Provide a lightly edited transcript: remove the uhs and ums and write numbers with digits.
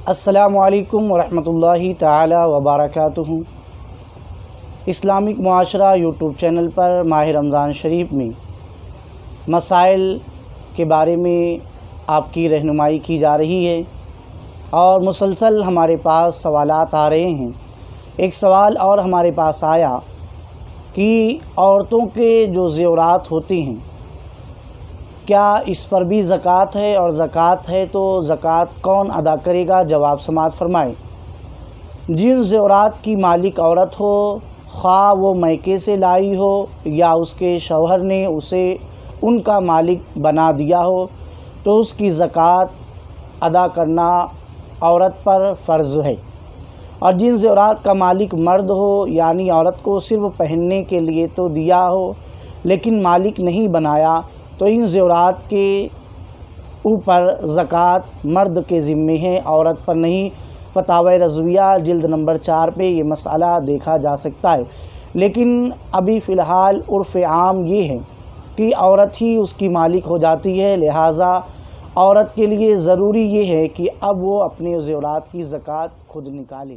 السلام علیکم ورحمۃ اللہ تعالی وبرکاتہ۔ اسلامک معاشرہ یوٹیوب چینل پر ماہ رمضان شریف میں مسائل کے بارے میں آپ کی رہنمائی کی جا رہی ہے اور مسلسل ہمارے پاس سوالات آ رہے ہیں۔ ایک سوال اور ہمارے پاس آیا کہ عورتوں کے جو زیورات ہوتے ہیں کیا اس پر بھی زکوٰۃ ہے، اور زکوٰۃ ہے تو زکوٰۃ کون ادا کرے گا؟ جواب سماعت فرمائیں۔ جن زیورات کی مالک عورت ہو، خواہ وہ میکے سے لائی ہو یا اس کے شوہر نے اسے ان کا مالک بنا دیا ہو، تو اس کی زکوٰۃ ادا کرنا عورت پر فرض ہے۔ اور جن زیورات کا مالک مرد ہو، یعنی عورت کو صرف پہننے کے لیے تو دیا ہو لیکن مالک نہیں بنایا، تو ان زیورات کے اوپر زکوٰۃ مرد کے ذمے ہے، عورت پر نہیں۔ فتاوی رضویہ جلد نمبر 4 پہ یہ مسئلہ دیکھا جا سکتا ہے۔ لیکن ابھی فی الحال عرف عام یہ ہے کہ عورت ہی اس کی مالک ہو جاتی ہے، لہٰذا عورت کے لیے ضروری یہ ہے کہ اب وہ اپنے زیورات کی زکوٰۃ خود نکالے۔